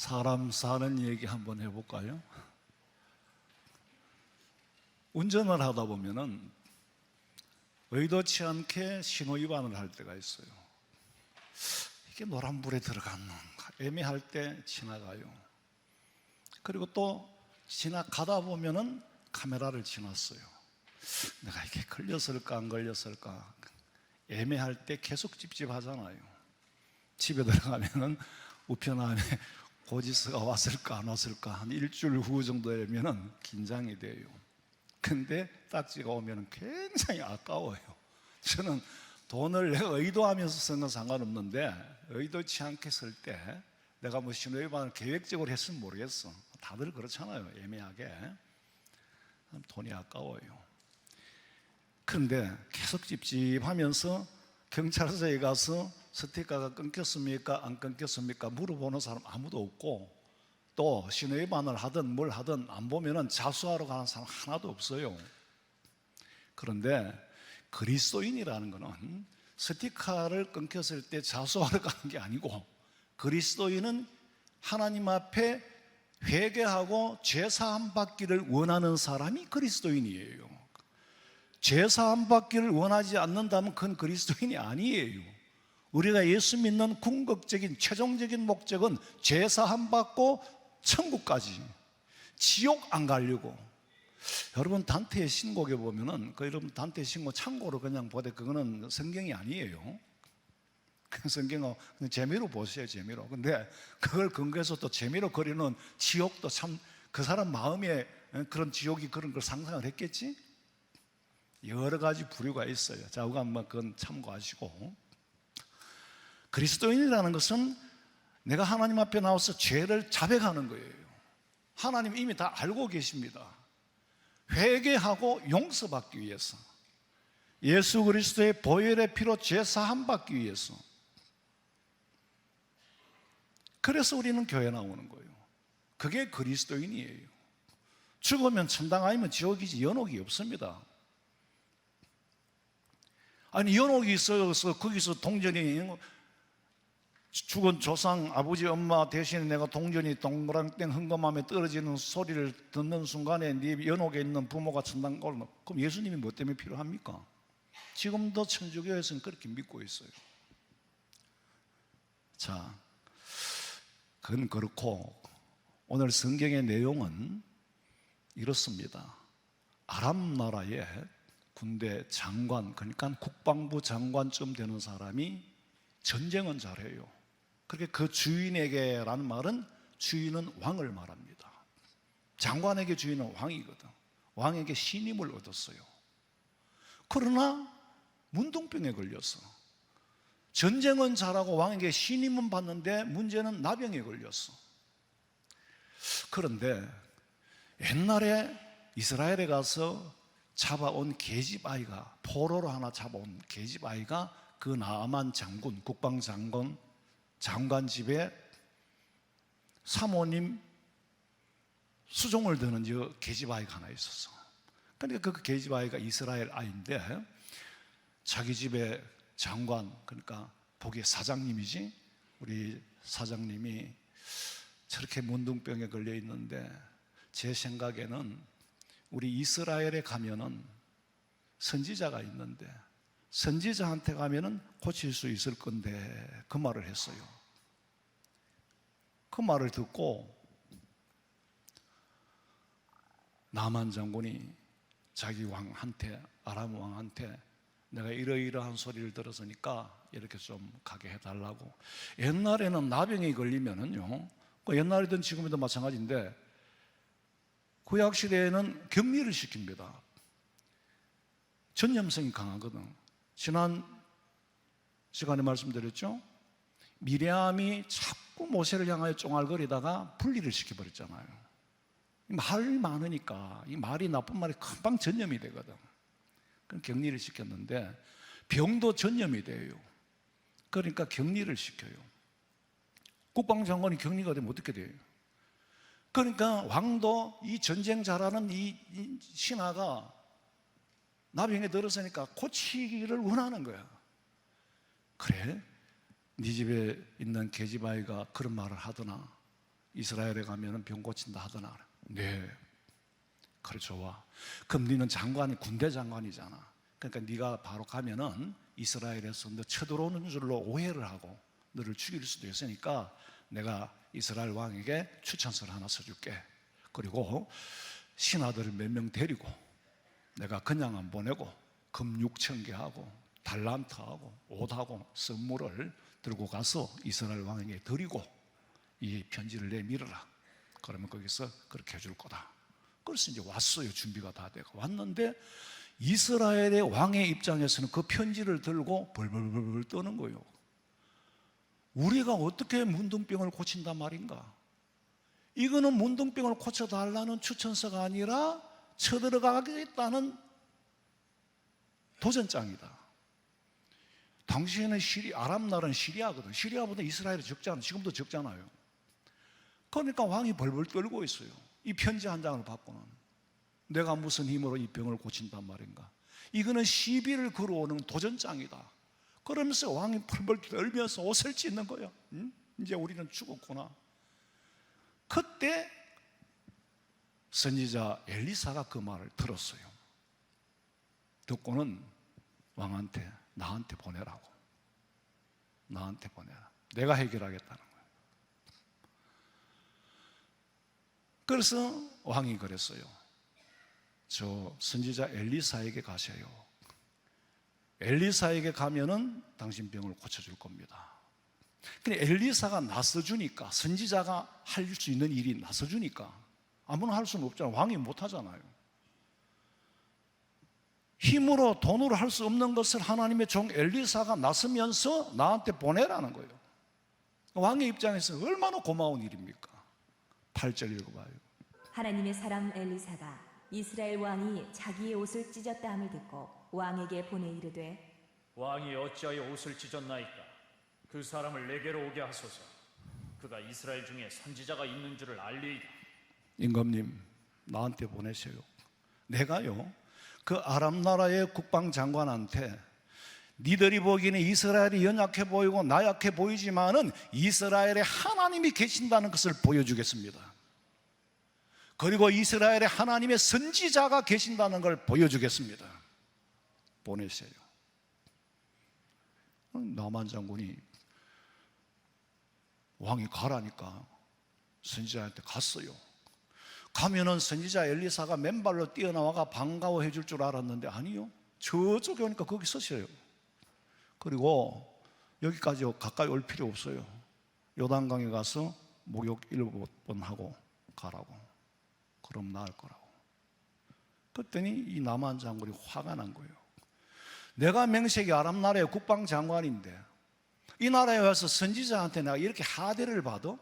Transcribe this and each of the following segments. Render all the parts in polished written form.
사람 사는 얘기 한번 해볼까요? 운전을 하다 보면은 의도치 않게 신호 위반을 할 때가 있어요. 이게 노란불에 들어갔는가 애매할 때 지나가요. 그리고 또 지나가다 보면은 카메라를 지났어요. 내가 이게 걸렸을까 안 걸렸을까 애매할 때 계속 찝찝하잖아요. 집에 들어가면은 우편함에 고지서가 왔을까 안 왔을까 한 일주일 후 정도 되면은 긴장이 돼요. 근데 딱지가 오면은 굉장히 아까워요. 저는 돈을 내가 의도하면서 쓴 건 상관없는데 의도치 않게 쓸 때 내가 뭐 신호위반을 계획적으로 했으면 모르겠어. 다들 그렇잖아요. 애매하게 돈이 아까워요. 그런데 계속 찝찝하면서 경찰서에 가서 스티커가 끊겼습니까 안 끊겼습니까 물어보는 사람 아무도 없고, 또 신호위반을 하든 뭘 하든 안 보면은 자수하러 가는 사람 하나도 없어요. 그런데 그리스도인이라는 것은 스티커를 끊겼을 때 자수하러 가는 게 아니고, 그리스도인은 하나님 앞에 회개하고 죄사함 받기를 원하는 사람이 그리스도인이에요. 죄사함 받기를 원하지 않는다면 그건 그리스도인이 아니에요. 우리가 예수 믿는 궁극적인 최종적인 목적은 죄사함 받고 천국까지, 지옥 안 가려고. 여러분 단테의 신곡에 보면은 여러분 단테의 신곡 참고로 그냥 보되 그거는 성경이 아니에요. 그 성경은 그냥 재미로 보세요. 재미로. 근데 그걸 근거해서 또 재미로 그리는 지옥도 참 그 사람 마음에 그런 지옥이 그런 걸 상상을 했겠지. 여러 가지 부류가 있어요. 자, 우리가 한번 그건 참고하시고, 그리스도인이라는 것은 내가 하나님 앞에 나와서 죄를 자백하는 거예요. 하나님 이미 다 알고 계십니다. 회개하고 용서받기 위해서, 예수 그리스도의 보혈의 피로 죄 사함 받기 위해서. 그래서 우리는 교회 나오는 거예요. 그게 그리스도인이에요. 죽으면 천당 아니면 지옥이지 연옥이 없습니다. 아니 연옥이 있어서 거기서 동전이 죽은 조상 아버지 엄마 대신에 내가 동전이 동그랑땡 흥금함에 떨어지는 소리를 듣는 순간에 네 연옥에 있는 부모가 천당 가면 그럼 예수님이 뭐 때문에 필요합니까? 지금도 천주교에서는 그렇게 믿고 있어요. 자, 그건 그렇고 오늘 성경의 내용은 이렇습니다. 아람 나라의 군대 장관, 그러니까 국방부 장관쯤 되는 사람이 전쟁은 잘해요. 그렇게 그 주인에게라는 말은 주인은 왕을 말합니다. 장관에게 주인은 왕이거든. 왕에게 신임을 얻었어요. 그러나 문둥병에 걸렸어. 전쟁은 잘하고 왕에게 신임은 받는데 문제는 나병에 걸렸어. 그런데 옛날에 이스라엘에 가서 잡아온 계집아이가, 포로로 하나 잡아온 계집아이가 그 나아만 장군, 국방장관 장관 집에 사모님 수종을 드는 계집아이가 하나 있었어. 그러니까 그 계집아이가 이스라엘 아이인데 자기 집에 장관, 그러니까 보기에 사장님이지, 우리 사장님이 저렇게 문둥병에 걸려 있는데 제 생각에는 우리 이스라엘에 가면은 선지자가 있는데 선지자한테 가면은 고칠 수 있을 건데 그 말을 했어요. 그 말을 듣고 나만 장군이 자기 왕한테, 아람 왕한테 내가 이러이러한 소리를 들었으니까 이렇게 좀 가게 해달라고. 옛날에는 나병이 걸리면은요, 옛날이든 지금에도 마찬가지인데 구약시대에는 격리를 시킵니다. 전염성이 강하거든. 지난 시간에 말씀드렸죠. 미리암이 자꾸 모세를 향하여 쫑알거리다가 분리를 시켜버렸잖아요. 말이 많으니까 이 말이, 나쁜 말이 금방 전염이 되거든. 그럼 격리를 시켰는데 병도 전염이 돼요. 그러니까 격리를 시켜요. 국방장관이 격리가 되면 어떻게 돼요? 그러니까 왕도 이 전쟁 잘하는 이 신하가 나병에 들었으니까 고치기를 원하는 거야. 그래? 네 집에 있는 계집아이가 그런 말을 하더나 이스라엘에 가면은 병 고친다 하더나. 네, 그래 좋아. 그럼 너는 장관이 군대 장관이잖아. 그러니까 네가 바로 가면은 이스라엘에서 너 쳐들어오는 줄로 오해를 하고 너를 죽일 수도 있으니까 내가 이스라엘 왕에게 추천서를 하나 써줄게. 그리고 신하들을 몇 명 데리고 내가 그냥 안 보내고 금 6천 개하고 달란트하고 옷하고 선물을 들고 가서 이스라엘 왕에게 드리고 이 편지를 내밀어라. 그러면 거기서 그렇게 해줄 거다. 그래서 이제 왔어요. 준비가 다 되고 왔는데 이스라엘의 왕의 입장에서는 그 편지를 들고 벌벌벌 떠는 거예요. 우리가 어떻게 문둥병을 고친단 말인가? 이거는 문둥병을 고쳐달라는 추천서가 아니라 쳐들어가겠다는 도전장이다. 당시에는 아랍 나라는 시리아거든. 시리아보다 이스라엘이 적잖아. 지금도 적잖아요. 그러니까 왕이 벌벌 떨고 있어요. 이 편지 한 장을 받고는 내가 무슨 힘으로 이 병을 고친단 말인가? 이거는 시비를 걸어오는 도전장이다. 그러면서 왕이 벌벌 떨면서 옷을 찢는 거야. 응? 이제 우리는 죽었구나. 그때 선지자 엘리사가 그 말을 들었어요. 듣고는 왕한테 나한테 보내라고. 나한테 보내라. 내가 해결하겠다는 거예요. 그래서 왕이 그랬어요. 저 선지자 엘리사에게 가세요. 엘리사에게 가면은 당신 병을 고쳐줄 겁니다. 근데 엘리사가 나서주니까, 선지자가 할 수 있는 일이 나서주니까 아무나 할 수는 없잖아요. 왕이 못하잖아요. 힘으로 돈으로 할 수 없는 것을 하나님의 종 엘리사가 나서면서 나한테 보내라는 거예요. 왕의 입장에서 얼마나 고마운 일입니까? 8절 읽어봐요. 하나님의 사람 엘리사가 이스라엘 왕이 자기의 옷을 찢었다 함을 듣고 왕에게 보내 이르되 왕이 어찌하여 옷을 찢었나이까? 그 사람을 내게로 오게 하소서. 그가 이스라엘 중에 선지자가 있는 줄을 알리이다. 임금님, 나한테 보내세요. 내가요, 그 아랍 나라의 국방장관한테 니들이 보기에는 이스라엘이 연약해 보이고 나약해 보이지만은 이스라엘에 하나님이 계신다는 것을 보여주겠습니다. 그리고 이스라엘에 하나님의 선지자가 계신다는 걸 보여주겠습니다. 보내세요. 나만 장군이 왕이 가라니까 선지자한테 갔어요. 가면은 선지자 엘리사가 맨발로 뛰어나와가 반가워해 줄 줄 알았는데 아니요. 저쪽에 오니까 거기 서셔요. 그리고 여기까지 가까이 올 필요 없어요. 요단강에 가서 목욕 7번 하고 가라고. 그럼 나을 거라고. 그랬더니 이 남한 장군이 화가 난 거예요. 내가 맹세기 아랍 나라의 국방장관인데 이 나라에 와서 선지자한테 내가 이렇게 하대를 받아?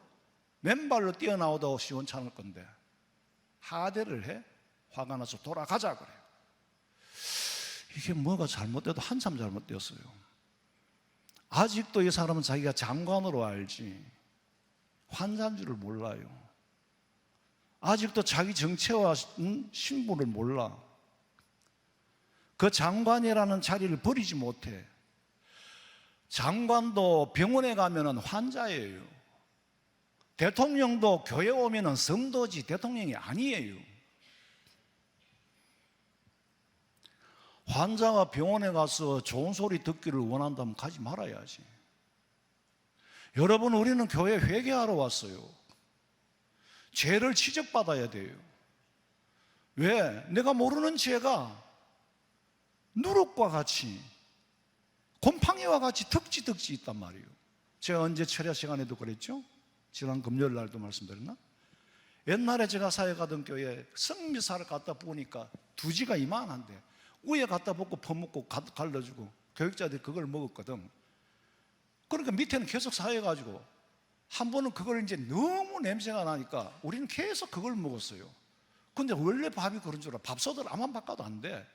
맨발로 뛰어나오다고 시원찮을 건데 하대를 해? 화가 나서 돌아가자 그래. 이게 뭐가 잘못돼도 한참 잘못되었어요. 아직도 이 사람은 자기가 장관으로 알지 환자인 줄을 몰라요. 아직도 자기 정체와 신분을 몰라. 그 장관이라는 자리를 버리지 못해. 장관도 병원에 가면 환자예요. 대통령도 교회 오면 성도지 대통령이 아니에요. 환자가 병원에 가서 좋은 소리 듣기를 원한다면 가지 말아야지. 여러분, 우리는 교회 회개하러 왔어요. 죄를 지적받아야 돼요. 왜? 내가 모르는 죄가 누룩과 같이 곰팡이와 같이 덕지 있단 말이에요. 제가 언제 철야 시간에도 그랬죠? 지난 금요일 날도 말씀드렸나? 옛날에 제가 사회 가던 교회에 성미사를 갖다 부으니까 두지가 이만한데 위에 갖다 붓고 퍼먹고 갈라주고 교육자들이 그걸 먹었거든. 그러니까 밑에는 계속 쌓여가지고 한 번은 그걸 이제 너무 냄새가 나니까 우리는 계속 그걸 먹었어요. 근데 원래 밥이 그런 줄 알아. 밥솥을 아무만 바꿔도 안 돼.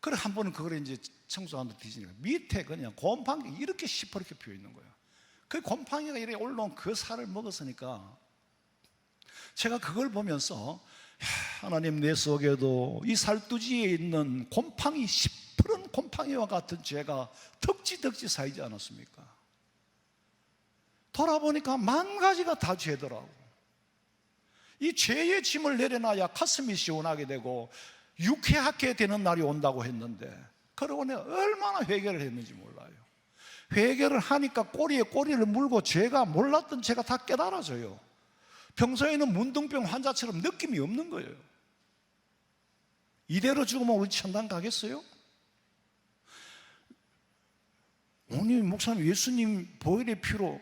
그래 한 번은 그걸 이제 청소하는데 뒤지니까 밑에 그냥 곰팡이 이렇게 시퍼렇게 피어 있는 거예요. 그 곰팡이가 이렇게 올라온 그 살을 먹었으니까 제가 그걸 보면서 하나님, 내 속에도 이 살두지에 있는 곰팡이 시퍼런 곰팡이와 같은 죄가 덕지 쌓이지 않았습니까? 돌아보니까 만 가지가 다 죄더라고. 이 죄의 짐을 내려놔야 가슴이 시원하게 되고 유쾌하게 되는 날이 온다고 했는데, 그러고 내가 얼마나 회개를 했는지 몰라요. 회개를 하니까 꼬리에 꼬리를 물고 제가 몰랐던 제가 다 깨달아져요. 평소에는 문둥병 환자처럼 느낌이 없는 거예요. 이대로 죽으면 우리 천당 가겠어요? 오늘 목사님, 예수님 보혈의 피로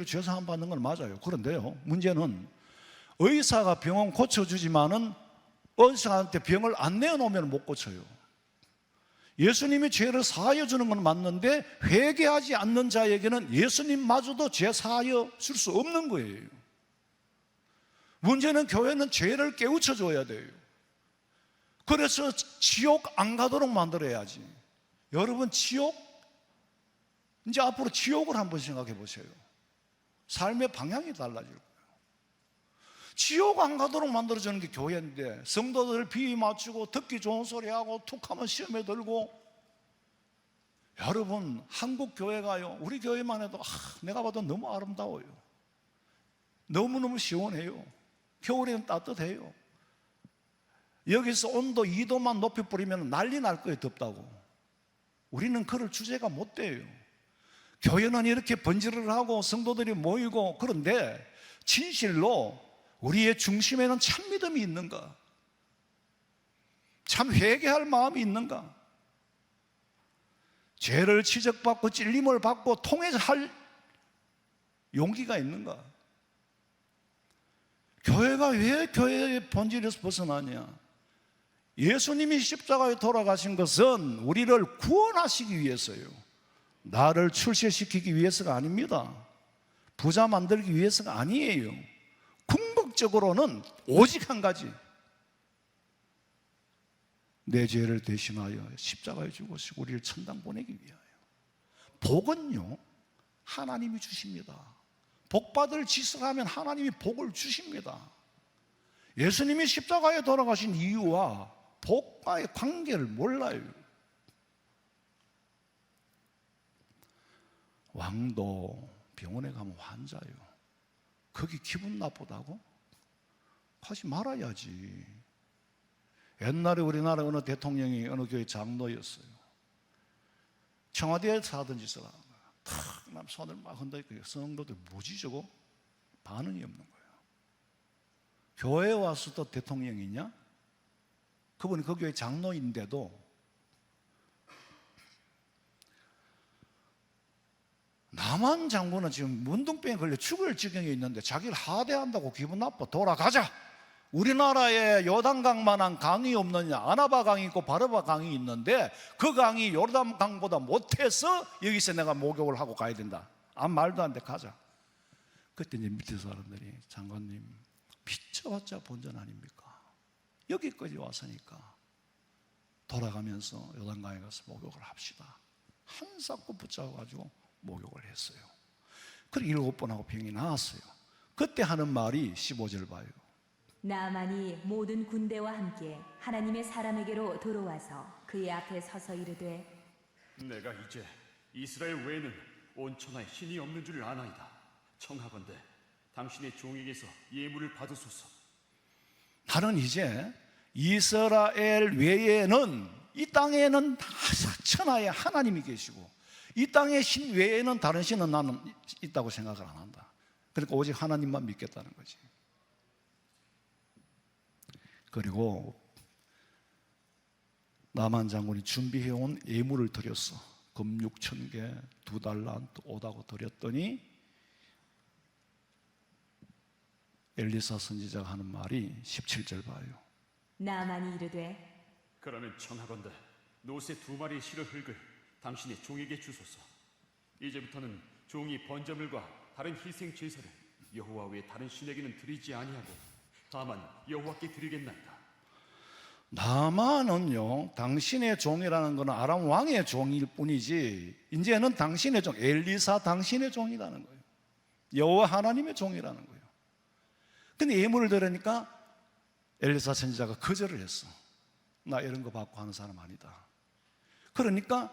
죄 사함 받는 건 맞아요. 그런데요, 문제는 의사가 병원 고쳐주지만은 의사한테 병을 안 내어놓으면 못 고쳐요. 예수님이 죄를 사하여 주는 건 맞는데 회개하지 않는 자에게는 예수님마저도 죄 사하여 줄 수 없는 거예요. 문제는 교회는 죄를 깨우쳐 줘야 돼요. 그래서 지옥 안 가도록 만들어야지. 여러분, 지옥, 이제 앞으로 지옥을 한번 생각해 보세요. 삶의 방향이 달라질 거예요. 지옥 안 가도록 만들어주는 게 교회인데, 성도들 비위 맞추고 듣기 좋은 소리 하고 툭하면 시험에 들고. 여러분, 한국 교회가요, 우리 교회만 해도 내가 봐도 너무 아름다워요. 너무너무 시원해요. 겨울에는 따뜻해요. 여기서 온도 2도만 높이 뿌리면 난리 날 거예요. 덥다고. 우리는 그럴 주제가 못 돼요. 교회는 이렇게 번지를 하고 성도들이 모이고, 그런데 진실로 우리의 중심에는 참 믿음이 있는가? 참 회개할 마음이 있는가? 죄를 지적받고 찔림을 받고 통회할 용기가 있는가? 교회가 왜 교회의 본질에서 벗어나냐? 예수님이 십자가에 돌아가신 것은 우리를 구원하시기 위해서요, 나를 출세시키기 위해서가 아닙니다. 부자 만들기 위해서가 아니에요. 궁극적으로는 오직 한 가지, 내 죄를 대신하여 십자가에 죽으시고 우리를 천당 보내기 위하여. 복은요, 하나님이 주십니다. 복받을 짓을 하면 하나님이 복을 주십니다. 예수님이 십자가에 돌아가신 이유와 복과의 관계를 몰라요. 왕도 병원에 가면 환자예요. 거기 기분 나쁘다고? 하지 말아야지. 옛날에 우리나라 어느 대통령이 어느 교회 장로였어요. 청와대에서 하던 짓을 하는 거야. 탁 손을 막 흔들고, 성도들 뭐지 저거? 반응이 없는 거예요. 교회에 와서도 대통령이냐? 그분이 그 교회 장로인데도 남한 장군은 지금 문둥병에 걸려 죽을 지경에 있는데 자기를 하대한다고 기분 나빠. 돌아가자. 우리나라에 요단강만한 강이 없느냐? 아나바 강이 있고 바르바 강이 있는데 그 강이 요단강보다 못해서 여기서 내가 목욕을 하고 가야 된다. 아무 말도 안 돼, 가자. 그때 이제 밑에 사람들이, 장관님 미쳐봤자 본전 아닙니까? 여기까지 왔으니까 돌아가면서 요단강에 가서 목욕을 합시다. 한 싹고 붙잡아가지고 목욕을 했어요. 그리고 7번 하고 병이 나았어요. 그때 하는 말이 15절 봐요. 나아만이 모든 군대와 함께 하나님의 사람에게로 들어와서 그의 앞에 서서 이르되, 내가 이제 이스라엘 외에는 온 천하에 신이 없는 줄 아나이다. 청하건대 당신의 종에게서 예물을 받으소서. 나는 이제 이스라엘 외에는, 이 땅에는 천하에 하나님이 계시고 이 땅의 신 외에는 다른 신은 나는 있다고 생각을 안 한다. 그러니까 오직 하나님만 믿겠다는 거지. 그리고 나만 장군이 준비해온 예물을 드렸어. 금 6,000개, 2달란트, 오다고 드렸더니 엘리사 선지자가 하는 말이 17절 봐요. 나아만이 이르되, 그러면 청하건대 노새 2마리의 실을 흙을 당신의 종에게 주소서. 이제부터는 종이 번제물과 다른 희생 제사를 여호와 외에 다른 신에게는 드리지 아니하고 다만 여호와께 드리겠나이다. 나만은요, 당신의 종이라는 것은 아람 왕의 종일 뿐이지 이제는 당신의 종, 엘리사 당신의 종이라는 거예요. 여호와 하나님의 종이라는 거예요. 근데 예물을 드리니까 엘리사 선지자가 거절을 했어. 나 이런 거 받고 하는 사람 아니다. 그러니까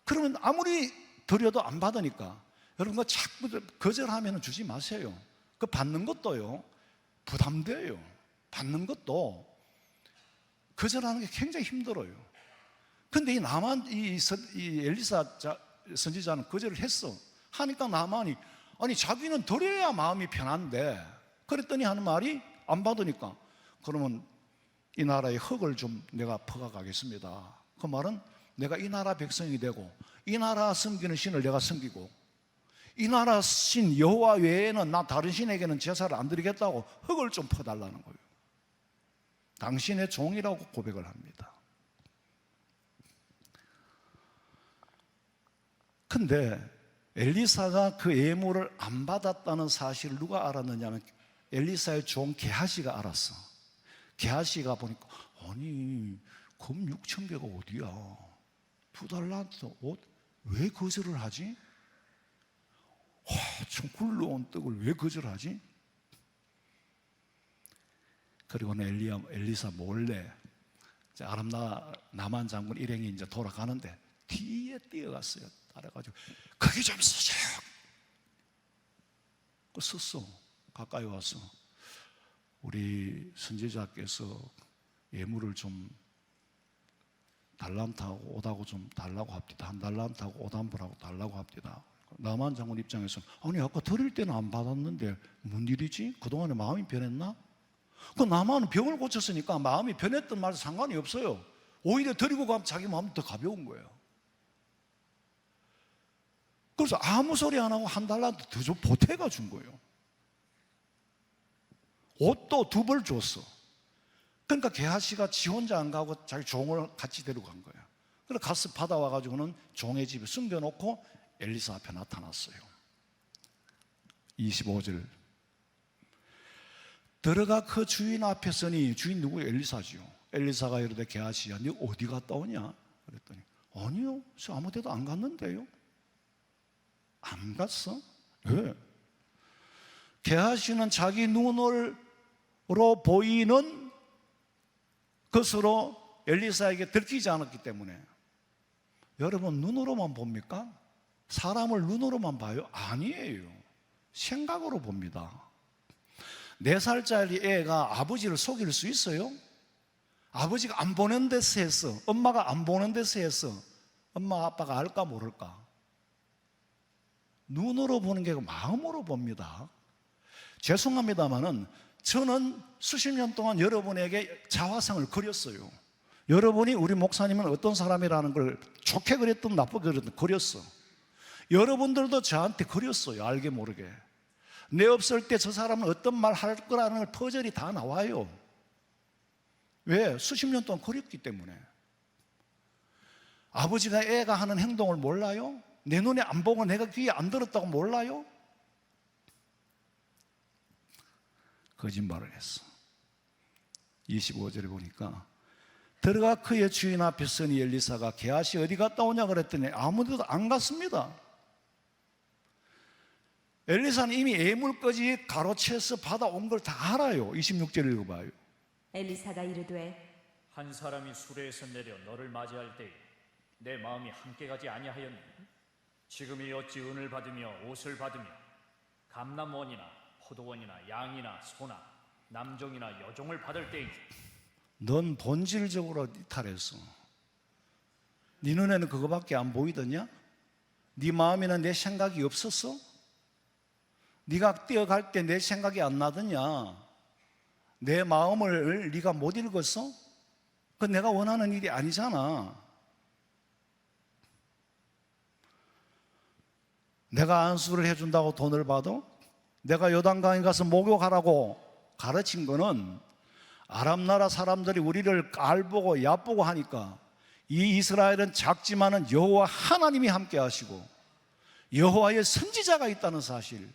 그러면 아무리 드려도 안 받으니까 여러분 그 자꾸 거절하면 주지 마세요. 그 받는 것도요 부담돼요. 받는 것도 거절하는 게 굉장히 힘들어요. 근데 이 엘리사 선지자는 거절을 했어. 하니까 나만이 아니 자기는 드려야 마음이 편한데, 그랬더니 하는 말이 안 받으니까 그러면 이 나라의 흙을 좀 내가 퍼가가겠습니다. 그 말은 내가 이 나라 백성이 되고 이 나라 섬기는 신을 내가 섬기고 이 나라 신 여호와 외에는 나 다른 신에게는 제사를 안 드리겠다고 흙을 좀 퍼달라는 거예요. 당신의 종이라고 고백을 합니다. 근데 엘리사가 그 예물을 안 받았다는 사실을 누가 알았느냐면 엘리사의 종 게하시가 알았어. 게하시가 보니까 아니 금 6,000개가 어디야? 2달란트 옷 왜 거절을 하지? 좀 굴러온 떡을 왜 거절하지? 그리고는 엘리사 몰래 아람 나만 장군 일행이 이제 돌아가는데 뒤에 뛰어갔어요. 따라가지고 거기 좀 서세요. 섰어. 가까이 와서 우리 선지자께서 예물을 좀 달란트하고 옷하고 좀 달라고 합디다. 한 달란트하고 옷 한 벌하고 달라고 합디다. 남한 장군 입장에서는 아니 아까 드릴 때는 안 받았는데 뭔 일이지? 그동안에 마음이 변했나? 그 남한은 병을 고쳤으니까 마음이 변했던 말도 상관이 없어요. 오히려 드리고 가면 자기 마음이 더 가벼운 거예요. 그래서 아무 소리 안 하고 한 달란트 더 보태가 준 거예요. 옷도 2벌 줬어. 그러니까 게하시가 지 혼자 안 가고 자기 종을 같이 데리고 간 거예요. 그래서 가서 받아와가지고는 종의 집에 숨겨놓고 엘리사 앞에 나타났어요. 25절 들어가 그 주인 앞에 서니, 주인 누구예요? 엘리사지요. 엘리사가 이르되 게하시야 너 어디 갔다 오냐? 그랬더니 아니요 저 아무 데도 안 갔는데요. 안 갔어? 왜? 게하시는 자기 눈으로 보이는 것으로 엘리사에게 들키지 않았기 때문에. 여러분 눈으로만 봅니까? 사람을 눈으로만 봐요? 아니에요. 생각으로 봅니다. 4살짜리 애가 아버지를 속일 수 있어요? 아버지가 안 보는 데서 했어. 엄마가 안 보는 데서 했어. 엄마 아빠가 알까 모를까? 눈으로 보는 게 아니고 마음으로 봅니다. 죄송합니다마는 저는 수십 년 동안 여러분에게 자화상을 그렸어요. 여러분이 우리 목사님은 어떤 사람이라는 걸 좋게 그렸든 나쁘게 그렸든 그렸어. 여러분들도 저한테 그렸어요. 알게 모르게. 내 없을 때 저 사람은 어떤 말 할 거라는 걸 퍼즐이 다 나와요. 왜? 수십 년 동안 그렸기 때문에. 아버지가 애가 하는 행동을 몰라요? 내 눈에 안 보고 내가 귀에 안 들었다고 몰라요? 거짓말을 했어. 25절에 보니까 들어가 그의 주인 앞에 서니 엘리사가 게하시 어디 갔다 오냐 그랬더니 아무데도 안 갔습니다. 엘리사는 이미 예물까지 가로채서 받아온 걸 다 알아요. 26절 읽어봐요. 엘리사가 이르되 한 사람이 수레에서 내려 너를 맞이할 때에 내 마음이 함께 가지 아니하였니? 지금이 어찌 은을 받으며 옷을 받으며 감람원이나 포도원이나 양이나 소나 남종이나 여종을 받을 때이지. 넌 본질적으로 이탈했어. 네 눈에는 그거밖에 안 보이더냐? 네 마음에는 내 생각이 없었어? 네가 뛰어갈 때 내 생각이 안 나더냐? 내 마음을 네가 못 읽었어? 그건 내가 원하는 일이 아니잖아. 내가 안수를 해준다고 돈을 받아? 내가 요단강에 가서 목욕하라고 가르친 거는 아람 나라 사람들이 우리를 깔보고 얕보고 하니까 이 이스라엘은 작지만은 여호와 하나님이 함께 하시고 여호와의 선지자가 있다는 사실,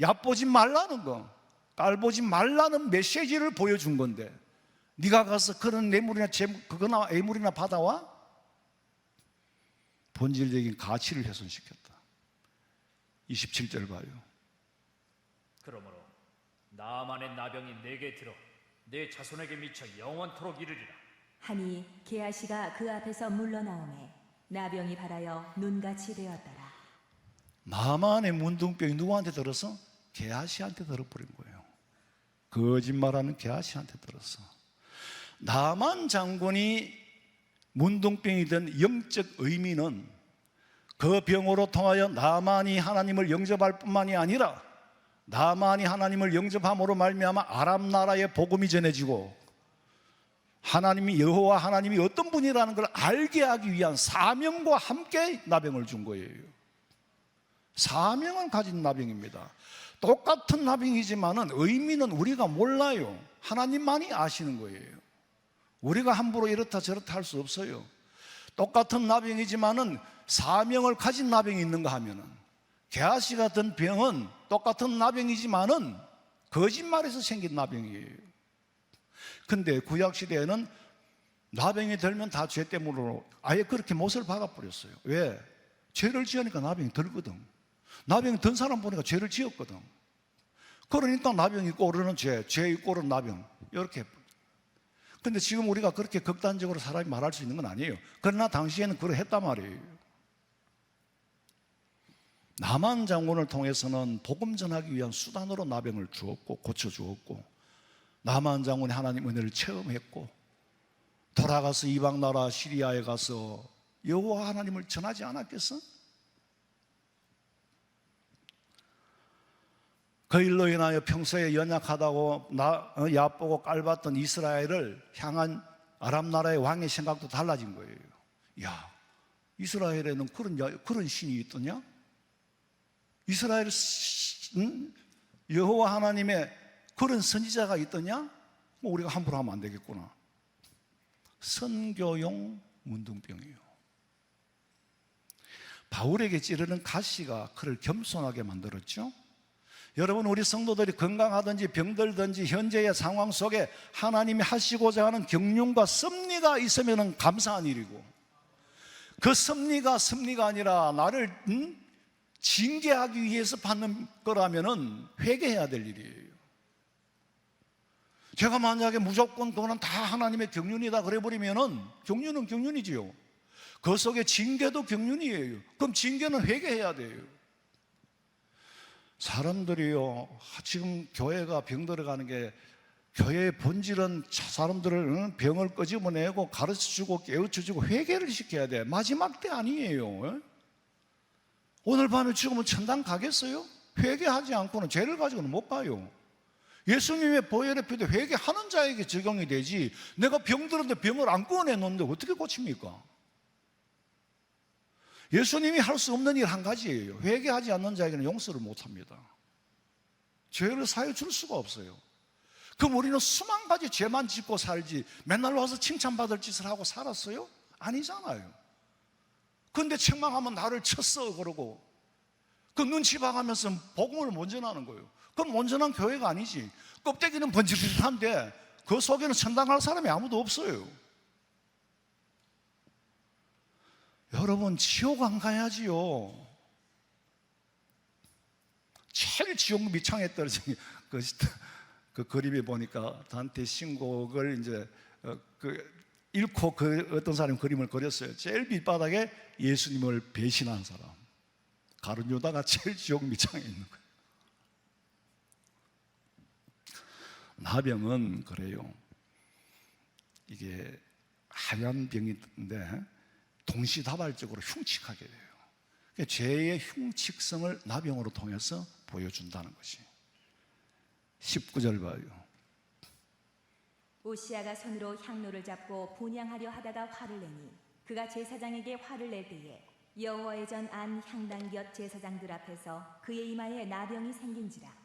얕보지 말라는 거, 깔보지 말라는 메시지를 보여준 건데 네가 가서 그런 뇌물이나 그거나 애물이나 받아와? 본질적인 가치를 훼손시켰다. 27절 봐요. 그러므로 나만의 나병이 내게 들어 내 자손에게 미쳐 영원토록 이르리라. 하니 게하시가 그 앞에서 물러나오매 나병이 발하여 눈같이 되었더라. 나만의 문둥병이 누구한테 들어서? 게하시한테 들어버린 거예요. 거짓말하는 게하시한테 들어서. 나만 장군이 문둥병이 된 영적 의미는 그 병으로 통하여 나만이 하나님을 영접할 뿐만이 아니라 나만이 하나님을 영접함으로 말미암아 아람 나라의 복음이 전해지고 하나님이 여호와 하나님이 어떤 분이라는 걸 알게 하기 위한 사명과 함께 나병을 준 거예요. 사명을 가진 나병입니다. 똑같은 나병이지만은 의미는 우리가 몰라요. 하나님만이 아시는 거예요. 우리가 함부로 이렇다 저렇다 할 수 없어요. 똑같은 나병이지만은 사명을 가진 나병이 있는가 하면은 게하시 같은 병은 똑같은 나병이지만은 거짓말에서 생긴 나병이에요. 근데 구약 시대에는 나병이 들면 다 죄 때문으로 아예 그렇게 못을 박아버렸어요. 왜? 죄를 지으니까 나병이 들거든. 나병이 든 사람 보니까 죄를 지었거든. 그러니까 나병이 있고 오르는 죄 있고 오르는 나병 이렇게. 근데 지금 우리가 그렇게 극단적으로 사람이 말할 수 있는 건 아니에요. 그러나 당시에는 그러했단 말이에요. 나만 장군을 통해서는 복음 전하기 위한 수단으로 나병을 주었고 고쳐주었고, 나만 장군이 하나님 은혜를 체험했고, 돌아가서 이방 나라 시리아에 가서 여호와 하나님을 전하지 않았겠어? 그 일로 인하여 평소에 연약하다고 얕보고 깔봤던 이스라엘을 향한 아람 나라의 왕의 생각도 달라진 거예요. 야, 이스라엘에는 그런 신이 있더냐? 이스라엘 여호와 하나님의 그런 선지자가 있더냐? 우리가 함부로 하면 안 되겠구나. 선교용 문둥병이에요. 바울에게 찌르는 가시가 그를 겸손하게 만들었죠. 여러분, 우리 성도들이 건강하든지 병들든지 현재의 상황 속에 하나님이 하시고자 하는 경륜과 섭리가 있으면 감사한 일이고, 그 섭리가 아니라 나를 징계하기 위해서 받는 거라면 회개해야 될 일이에요. 제가 만약에 무조건 그거는 다 하나님의 경륜이다 그래버리면 경륜은 경륜이지요. 그 속에 징계도 경륜이에요. 그럼 징계는 회개해야 돼요. 사람들이요, 지금 교회가 병들어가는 게, 교회의 본질은 사람들을 병을 끄집어내고 가르쳐주고 깨우쳐주고 회개를 시켜야 돼. 마지막 때 아니에요. 오늘 밤에 죽으면 천당 가겠어요? 회개하지 않고는 죄를 가지고는 못 가요. 예수님의 보혈의 피도 회개하는 자에게 적용이 되지, 내가 병들었는데 병을 안 꺼내놓는데 어떻게 고칩니까? 예수님이 할 수 없는 일 한 가지예요. 회개하지 않는 자에게는 용서를 못합니다. 죄를 사해 줄 수가 없어요. 그럼 우리는 수만 가지 죄만 짓고 살지 맨날 와서 칭찬받을 짓을 하고 살았어요? 아니잖아요. 그런데 책망하면 나를 쳤어 그러고 그 눈치 봐가면서 복음을 못 전하는 거예요. 그럼 온전한 교회가 아니지. 껍데기는 번지르르한데 그 속에는 천당 갈 사람이 아무도 없어요. 여러분, 지옥 안 가야지요. 제일 지옥 밑창에 떨어진 그 그림에 보니까 단테 신곡을 이제 읽고 어떤 사람이 그림을 그렸어요. 제일 밑바닥에 예수님을 배신한 사람, 가룟 유다가 제일 지옥 밑창에 있는 거예요. 나병은 그래요. 이게 하얀 병인데 동시다발적으로 흉측하게 돼요. 그러니까 죄의 흉측성을 나병으로 통해서 보여준다는 것이. 19절 봐요. 오시아가 손으로 향로를 잡고 분향하려 하다가 화를 내니 그가 제사장에게 화를 낼 때에 여호와의 전 안 향단 곁 제사장들 앞에서 그의 이마에 나병이 생긴지라.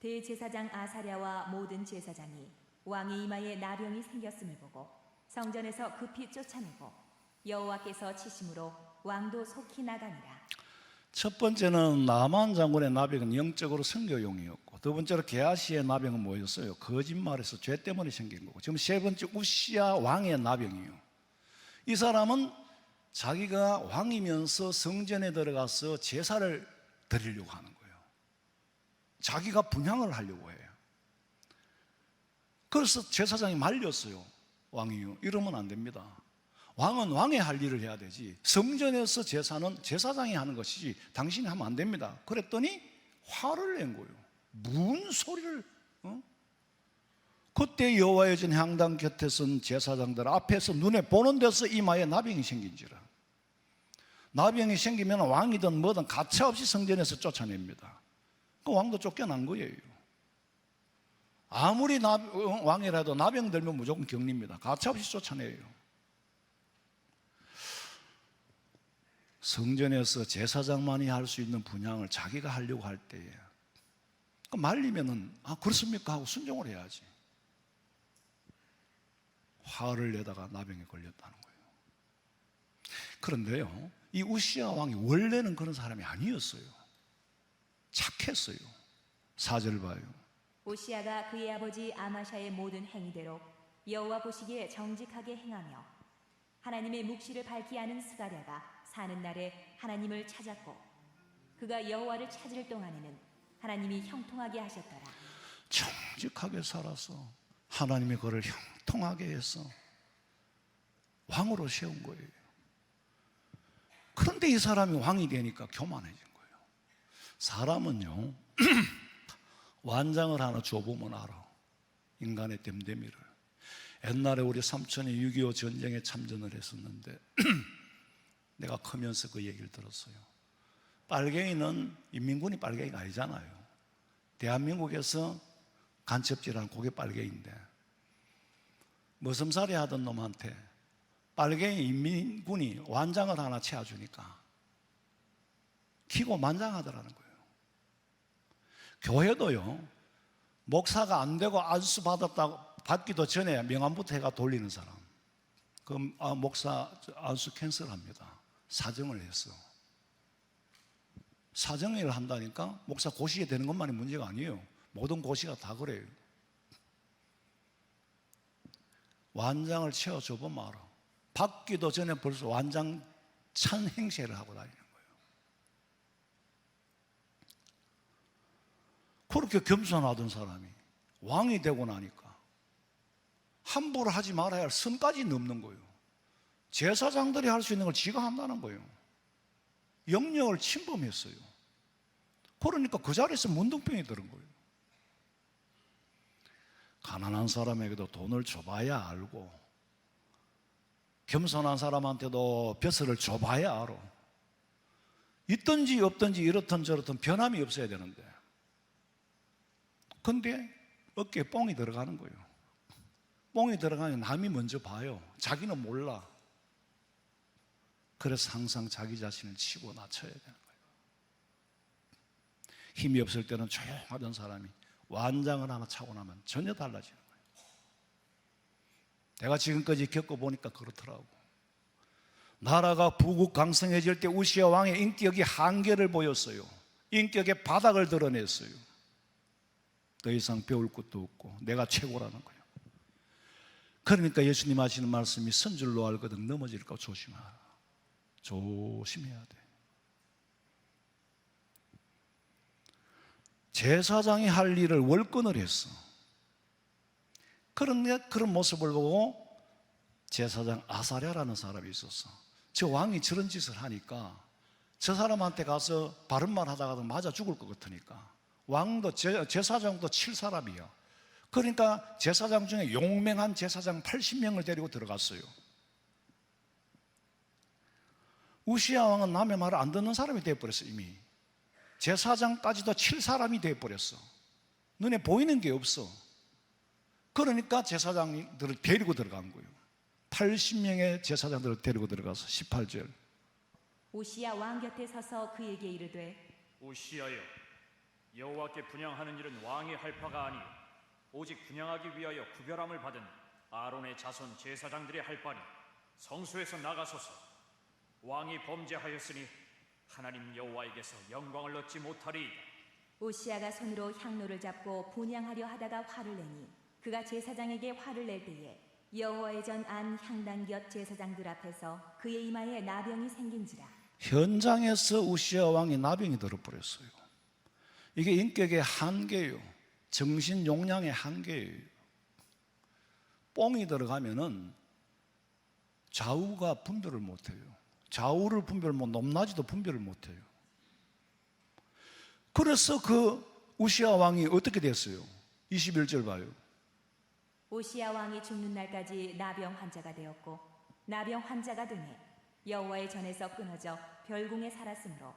대제사장 아사랴와 모든 제사장이 왕의 이마에 나병이 생겼음을 보고 성전에서 급히 쫓아내고 여호와께서 치심으로 왕도 속히 나가니라. 첫 번째는 나만 장군의 나병은 영적으로 선교용이었고, 두 번째로 게하시의 나병은 뭐였어요? 거짓말에서 죄 때문에 생긴 거고, 지금 세 번째 우시야 왕의 나병이에요. 이 사람은 자기가 왕이면서 성전에 들어가서 제사를 드리려고 하는 거예요. 자기가 분향을 하려고 해요. 그래서 제사장이 말렸어요. 왕이요, 이러면 안 됩니다. 왕은 왕의 할 일을 해야 되지, 성전에서 제사는 제사장이 하는 것이지 당신이 하면 안 됩니다. 그랬더니 화를 낸 거예요. 무슨 소리를, 그때 여호와의 전 향당 곁에 선 제사장들 앞에서 눈에 보는 데서 이마에 나병이 생긴지라. 나병이 생기면 왕이든 뭐든 가차없이 성전에서 쫓아냅니다. 그 왕도 쫓겨난 거예요. 아무리 왕이라도 나병 들면 무조건 격리입니다. 가차없이 쫓아내요. 성전에서 제사장만이 할 수 있는 분향을 자기가 하려고 할 때에 말리면은 그렇습니까 하고 순종을 해야지. 화를 내다가 나병에 걸렸다는 거예요. 그런데요, 이 우시야 왕이 원래는 그런 사람이 아니었어요. 착했어요. 4절 봐요. 오시아가 그의 아버지 아마샤의 모든 행위대로 여호와 보시기에 정직하게 행하며 하나님의 묵시를 밝히 아는 스가랴가 사는 날에 하나님을 찾았고 그가 여호와를 찾을 동안에는 하나님이 형통하게 하셨더라. 정직하게 살아서 하나님이 그를 형통하게 해서 왕으로 세운 거예요. 그런데 이 사람이 왕이 되니까 교만해진 거예요. 사람은요 완장을 하나 줘보면 알아, 인간의 됨됨이를. 옛날에 우리 삼촌이 6.25 전쟁에 참전을 했었는데 내가 크면서 그 얘기를 들었어요. 빨갱이는 인민군이 빨갱이가 아니잖아요. 대한민국에서 간첩질하는 그게 빨갱이인데 머슴살이 하던 놈한테 빨갱이 인민군이 완장을 하나 채워주니까 기고만장하더라는 거예요. 교회도요, 목사가 안 되고 안수 받기도 전에 명함부터 해가 돌리는 사람, 그 목사 안수 캔슬합니다. 사정을 했어. 사정을 한다니까 목사 고시에 되는 것만이 문제가 아니에요. 모든 고시가 다 그래요. 완장을 채워줘보면 알아. 받기도 전에 벌써 완장 찬 행세를 하고 다니는 거예요. 그렇게 겸손하던 사람이 왕이 되고 나니까 함부로 하지 말아야 할 선까지 넘는 거예요. 제사장들이 할 수 있는 걸 지가 한다는 거예요. 영역을 침범했어요. 그러니까 그 자리에서 문둥병이 들은 거예요. 가난한 사람에게도 돈을 줘봐야 알고 겸손한 사람한테도 벼슬을 줘봐야 알아. 있든지 없든지 이렇든 저렇든 변함이 없어야 되는데, 근데 어깨에 뽕이 들어가는 거예요. 뽕이 들어가면 남이 먼저 봐요. 자기는 몰라. 그래서 항상 자기 자신을 치고 낮춰야 되는 거예요. 힘이 없을 때는 조용하던 사람이 완장을 하나 차고 나면 전혀 달라지는 거예요. 내가 지금까지 겪어보니까 그렇더라고. 나라가 부국강성해질 때 우시야 왕의 인격이 한계를 보였어요. 인격의 바닥을 드러냈어요. 더 이상 배울 것도 없고 내가 최고라는 거예요. 그러니까 예수님 하시는 말씀이 선줄로 알거든 넘어질까 조심하라. 조심해야 돼. 제사장이 할 일을 월권을 했어. 그런데 그런 모습을 보고 제사장 아사랴라는 사람이 있었어. 저 왕이 저런 짓을 하니까 저 사람한테 가서 바른 말 하다가도 맞아 죽을 것 같으니까 왕도 제사장도 칠 사람이야. 그러니까 제사장 중에 용맹한 제사장 80명을 데리고 들어갔어요. 우시야 왕은 남의 말을 안 듣는 사람이 되어버렸어. 이미 제사장까지도 칠 사람이 되어버렸어. 눈에 보이는 게 없어. 그러니까 제사장들을 데리고 들어간 거예요. 80명의 제사장들을 데리고 들어가서 18절. 오시야 왕 곁에 서서 그에게 이르되 오시하여 여호와께 분향하는 일은 왕이 할 바가 아니요 오직 분향하기 위하여 구별함을 받은 아론의 자손 제사장들이 할 바니 성소에서 나가소서. 왕이 범죄하였으니 하나님 여호와에게서 영광을 얻지 못하리이다. 오시아가 손으로 향로를 잡고 분향하려 하다가 화를 내니 그가 제사장에게 화를 낼 때에 여호와의 전 안 향단 곁 제사장들 앞에서 그의 이마에 나병이 생긴지라. 현장에서 우시야 왕이 나병이 들어버렸어요. 이게 인격의 한계예요. 정신 용량의 한계예요. 뽕이 들어가면은 좌우가 분별을 못해요. 좌우를 분별 못, 높낮이도 분별을 못해요. 그래서 그 우시아 왕이 어떻게 됐어요? 21절 봐요. 오시아 왕이 죽는 날까지 나병 환자가 되었고 나병 환자가 되매 여호와의 전에서 끊어져 별궁에 살았으므로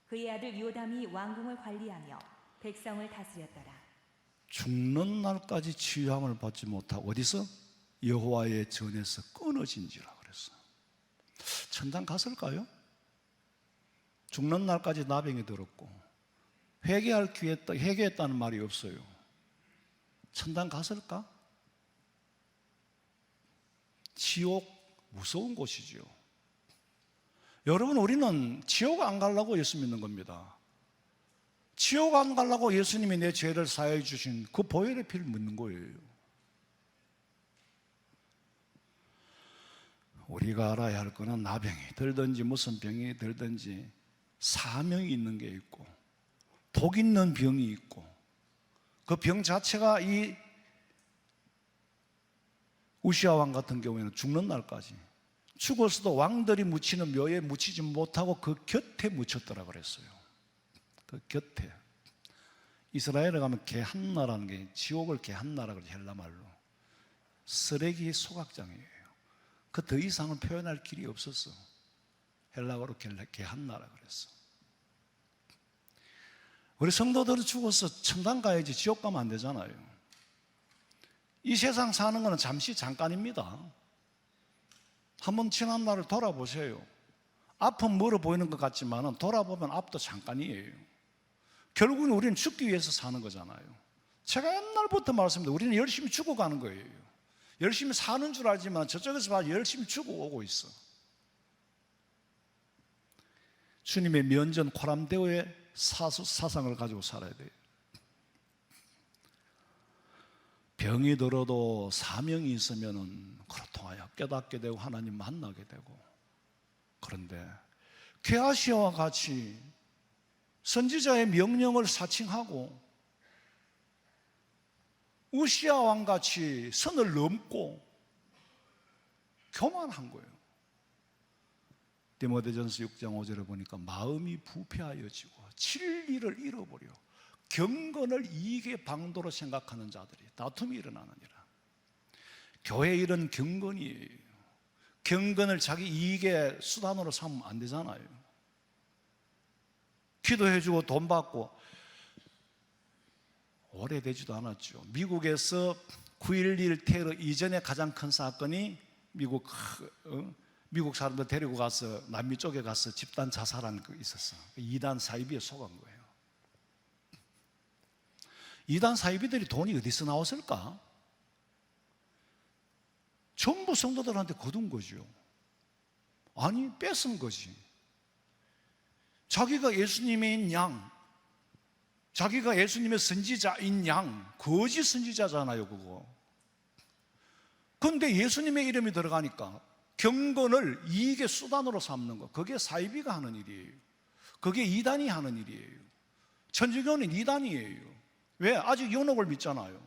그의 아들 요담이 왕궁을 관리하며 백성을 다스렸더라. 죽는 날까지 치유함을 받지 못하고 어디서? 여호와의 전에서 끊어진지라 그랬어. 천당 갔을까요? 죽는 날까지 나병이 들었고 회개했다는 말이 없어요. 천당 갔을까? 지옥 무서운 곳이지요. 여러분, 우리는 지옥 안 가려고 예수 믿는 겁니다. 지옥 안 가려고 예수님이 내 죄를 사해 주신 그 보혈의 피를 묻는 거예요. 우리가 알아야 할 거는 나병이 들든지 무슨 병이 들든지 사명이 있는 게 있고 독 있는 병이 있고 그 병 자체가 이 우시아 왕 같은 경우에는 죽는 날까지 죽었어도 왕들이 묻히는 묘에 묻히지 못하고 그 곁에 묻혔더라 그랬어요. 그 곁에. 이스라엘에 가면 게한나라는 게 지옥을 게한나라 그러죠. 헬라말로. 쓰레기의 소각장이에요. 그 더 이상은 표현할 길이 없었어. 헬라어로 게한나라 그랬어. 우리 성도들은 죽어서 천당 가야지 지옥 가면 안 되잖아요. 이 세상 사는 거는 잠깐입니다. 한번 지난 날을 돌아보세요. 앞은 멀어 보이는 것 같지만 돌아보면 앞도 잠깐이에요. 결국은 우리는 죽기 위해서 사는 거잖아요. 제가 옛날부터 말씀드렸는데 우리는 열심히 죽어가는 거예요. 열심히 사는 줄 알지만 저쪽에서 봐 열심히 죽어오고 있어. 주님의 면전 코람데오의 사상을 가지고 살아야 돼요. 병이 들어도 사명이 있으면 그렇통하여 깨닫게 되고 하나님 만나게 되고, 그런데 게하시아와 같이 선지자의 명령을 사칭하고 우시아 왕같이 선을 넘고 교만한 거예요. 디모데전서 6장 5절에 보니까 마음이 부패하여지고 진리를 잃어버려 경건을 이익의 방도로 생각하는 자들이 다툼이 일어나느니라. 교회 일은 경건이에요. 경건을 자기 이익의 수단으로 삼으면 안 되잖아요. 기도해주고 돈 받고. 오래되지도 않았죠. 미국에서 9.11 테러 이전에 가장 큰 사건이 미국 사람들 데리고 가서 남미 쪽에 가서 집단 자살한 거 있었어. 이단 사이비에 속은 거예요. 이단 사이비들이 돈이 어디서 나왔을까? 전부 성도들한테 거둔 거죠. 아니, 뺏은 거지. 자기가 예수님인 양, 자기가 예수님의 선지자인 양, 거짓 선지자잖아요, 그거. 그런데 예수님의 이름이 들어가니까 경건을 이익의 수단으로 삼는 거, 그게 사이비가 하는 일이에요. 그게 이단이 하는 일이에요. 천주교는 이단이에요. 왜? 아직 연옥을 믿잖아요.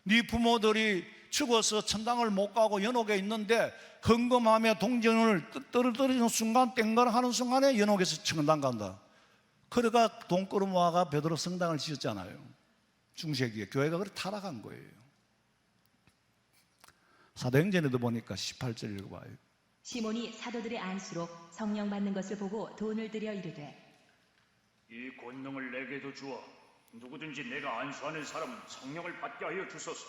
네 부모들이 죽어서 천당을 못 가고 연옥에 있는데 헌금하며 동전을 떨어지는 순간, 땡가를 하는 순간에 연옥에서 천당 간다. 그러가 돈 끌어모아가 베드로 성당을 지었잖아요. 중세기에 교회가 그렇게 타락한 거예요. 사도행전에도 보니까 18절 읽어봐요. 시몬이 사도들의 안수로 성령 받는 것을 보고 돈을 들여 이르되 이 권능을 내게도 주어 누구든지 내가 안수하는 사람은 성령을 받게 하여 주소서.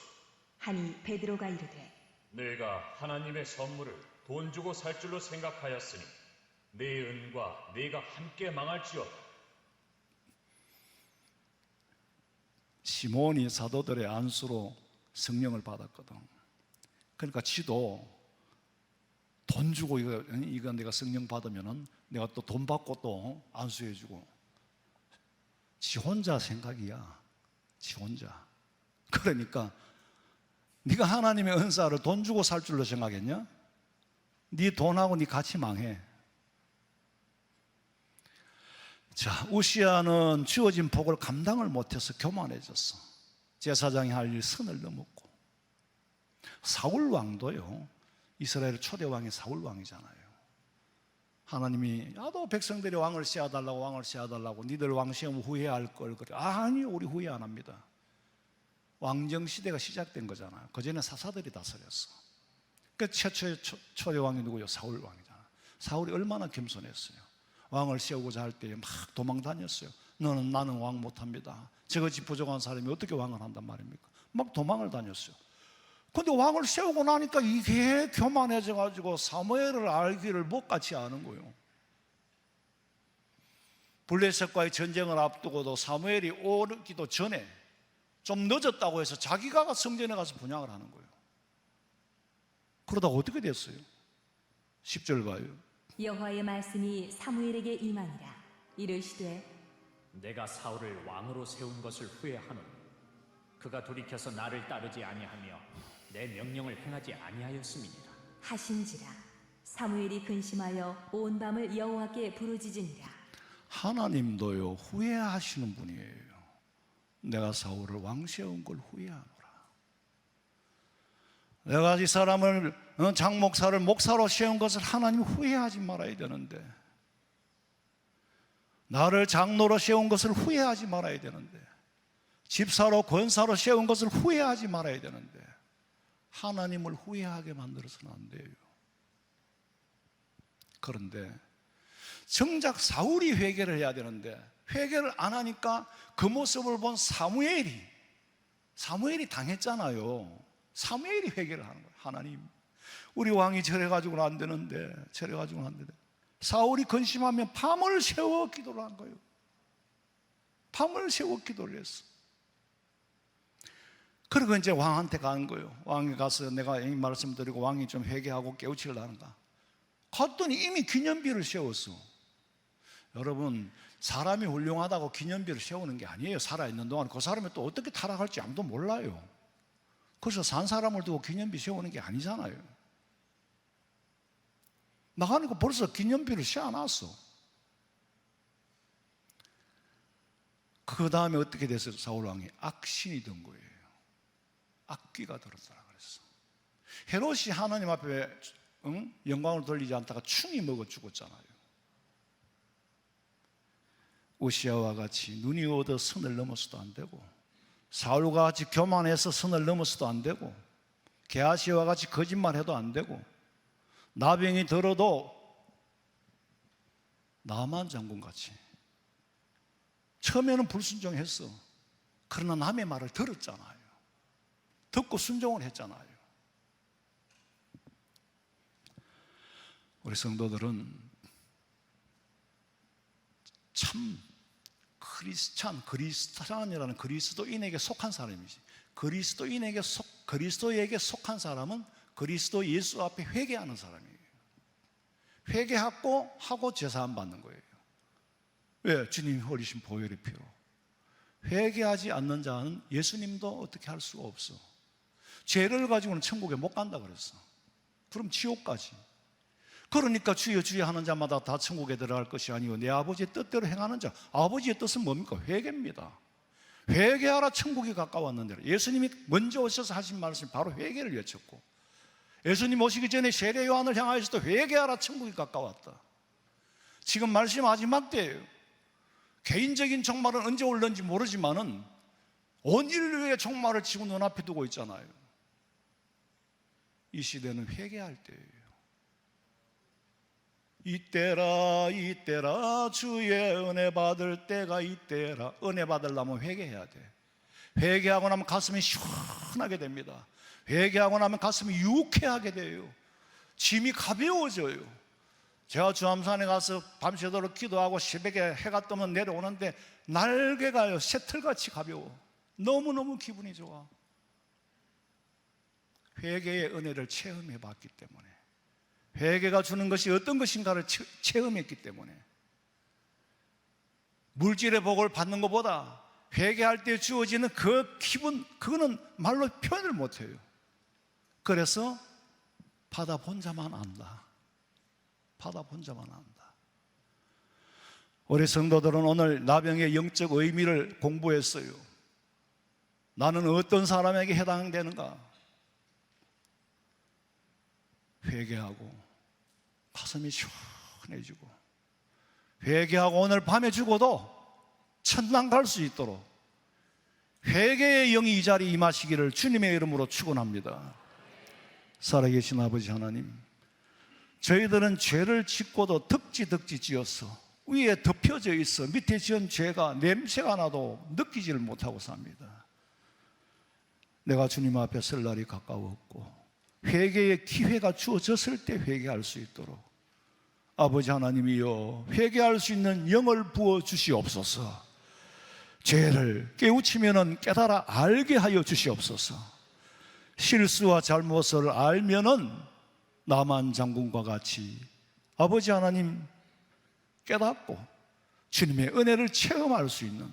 하니 베드로가 이르되 내가 하나님의 선물을 돈 주고 살 줄로 생각하였으니 내 은과 네가 함께 망할지어다. 시몬이 사도들의 안수로 성령을 받았거든. 그러니까 지도 돈 주고 이거 내가 성령 받으면은 내가 또 돈 받고 또 안수해주고, 지 혼자 생각이야. 지 혼자. 그러니까 네가 하나님의 은사를 돈 주고 살 줄로 생각했냐? 네 돈하고 네 같이 망해. 자, 우시아는 주어진 복을 감당을 못해서 교만해졌어. 제사장이 할 일 선을 넘었고, 사울 왕도요, 이스라엘 초대 왕이 사울 왕이잖아요. 하나님이 나도 백성들이 왕을 세워달라고 니들 왕 시험 후회할 걸 그래. 아니요, 우리 후회 안 합니다. 왕정 시대가 시작된 거잖아요. 그 전에 사사들이 다스렸어. 그 최초의 초대 왕이 누구요? 사울 왕이잖아. 사울이 얼마나 겸손했어요. 왕을 세우고자 할 때 막 도망 다녔어요. 나는 왕 못합니다. 저것이 부족한 사람이 어떻게 왕을 한단 말입니까? 막 도망을 다녔어요. 근데 왕을 세우고 나니까 이게 교만해져 가지고 사무엘을 알기를 못같이 아는 거예요. 블레셋과의 전쟁을 앞두고도 사무엘이 오기도 전에 좀 늦었다고 해서 자기가 성전에 가서 분향을 하는 거예요. 그러다 어떻게 됐어요? 10절 봐요. 여호와의 말씀이 사무엘에게 임하니라. 이르시되 내가 사울을 왕으로 세운 것을 후회하노니 그가 돌이켜서 나를 따르지 아니하며 내 명령을 행하지 아니하였음이니라. 하신지라. 사무엘이 근심하여 온 밤을 여호와께 부르짖으니라. 하나님도요 후회하시는 분이에요. 내가 사울을 왕 세운 걸 후회하노라. 내가 이 사람을 장목사를 목사로 세운 것을 하나님 후회하지 말아야 되는데, 나를 장로로 세운 것을 후회하지 말아야 되는데, 집사로 권사로 세운 것을 후회하지 말아야 되는데 하나님을 후회하게 만들어서는 안 돼요. 그런데 정작 사울이 회개를 해야 되는데 회개를 안 하니까 그 모습을 본 사무엘이 당했잖아요. 사무엘이 회개를 하는 거예요. 하나님, 우리 왕이 저래가지고는 안 되는데, 저래가지고는 안 되는데. 사울이 근심하면 밤을 새워 기도를 한 거예요. 밤을 새워 기도를 했어. 그리고 이제 왕한테 간 거예요. 왕이 가서 내가 이 말씀드리고 왕이 좀 회개하고 깨우치려는가. 갔더니 이미 기념비를 세웠어. 여러분, 사람이 훌륭하다고 기념비를 세우는 게 아니에요. 살아있는 동안 그 사람이 또 어떻게 타락할지 아무도 몰라요. 그래서 산 사람을 두고 기념비 세우는 게 아니잖아요. 나가니까 벌써 기념비를 세워놨어. 그 다음에 어떻게 됐어요? 사울왕이 악신이 된 거예요. 악귀가 들었더라 그랬어. 헤롯이 하나님 앞에 영광을 돌리지 않다가 충이 먹어 죽었잖아요. 우시아와 같이 눈이 어두워 선을 넘어서도 안 되고, 사울과 같이 교만해서 선을 넘어서도 안 되고, 게하시와 같이 거짓말해도 안 되고, 나병이 들어도 나만 장군같이 처음에는 불순종했어. 그러나 남의 말을 들었잖아요. 듣고 순종을 했잖아요. 우리 성도들은 참 그리스찬이라는 그리스도인에게 속한 사람이지. 그리스도에게 속한 사람은 그리스도 예수 앞에 회개하는 사람이에요. 회개하고 제사함 받는 거예요. 왜? 주님이 흘리신 보혈의 피로. 회개하지 않는 자는 예수님도 어떻게 할 수가 없어. 죄를 가지고는 천국에 못 간다 그랬어. 그럼 지옥까지. 그러니까 주여 주여 하는 자마다 다 천국에 들어갈 것이 아니고 내 아버지의 뜻대로 행하는 자. 아버지의 뜻은 뭡니까? 회개입니다. 회개하라, 천국이 가까웠는데. 예수님이 먼저 오셔서 하신 말씀이 바로 회개를 외쳤고, 예수님 오시기 전에 세례 요한을 향하여서도 회개하라, 천국이 가까웠다. 지금 말씀 마지막 때예요. 개인적인 종말은 언제 올는지 모르지만은 온 인류의 종말을 지금 눈앞에 두고 있잖아요. 이 시대는 회개할 때예요. 이때라 주의 은혜 받을 때가 이때라. 은혜 받으려면 회개해야 돼. 회개하고 나면 가슴이 시원하게 됩니다. 회개하고 나면 가슴이 유쾌하게 돼요. 짐이 가벼워져요. 제가 주암산에 가서 밤새도록 기도하고 새벽에 해가 뜨면 내려오는데 날개가요 새털같이 가벼워. 너무너무 기분이 좋아. 회개의 은혜를 체험해 봤기 때문에, 회개가 주는 것이 어떤 것인가를 체험했기 때문에, 물질의 복을 받는 것보다 회개할 때 주어지는 그 기분, 그거는 말로 표현을 못해요. 그래서 받아본 자만 안다. 받아본 자만 안다. 우리 성도들은 오늘 나병의 영적 의미를 공부했어요. 나는 어떤 사람에게 해당되는가? 회개하고 가슴이 시원해지고, 회개하고 오늘 밤에 죽어도 천당 갈 수 있도록 회개의 영이 이 자리에 임하시기를 주님의 이름으로 축원합니다. 살아계신 아버지 하나님, 저희들은 죄를 짓고도 덕지 지어서 위에 덮여져 있어 밑에 지은 죄가 냄새가 나도 느끼지를 못하고 삽니다. 내가 주님 앞에 설 날이 가까웠고 회개의 기회가 주어졌을 때 회개할 수 있도록 아버지 하나님이여, 회개할 수 있는 영을 부어 주시옵소서. 죄를 깨우치면은 깨달아 알게 하여 주시옵소서. 실수와 잘못을 알면은 나만 장군과 같이 아버지 하나님 깨닫고 주님의 은혜를 체험할 수 있는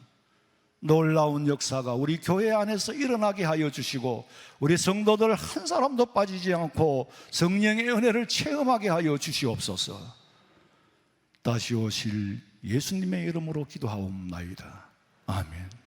놀라운 역사가 우리 교회 안에서 일어나게 하여 주시고, 우리 성도들 한 사람도 빠지지 않고 성령의 은혜를 체험하게 하여 주시옵소서. 다시 오실 예수님의 이름으로 기도하옵나이다. 아멘.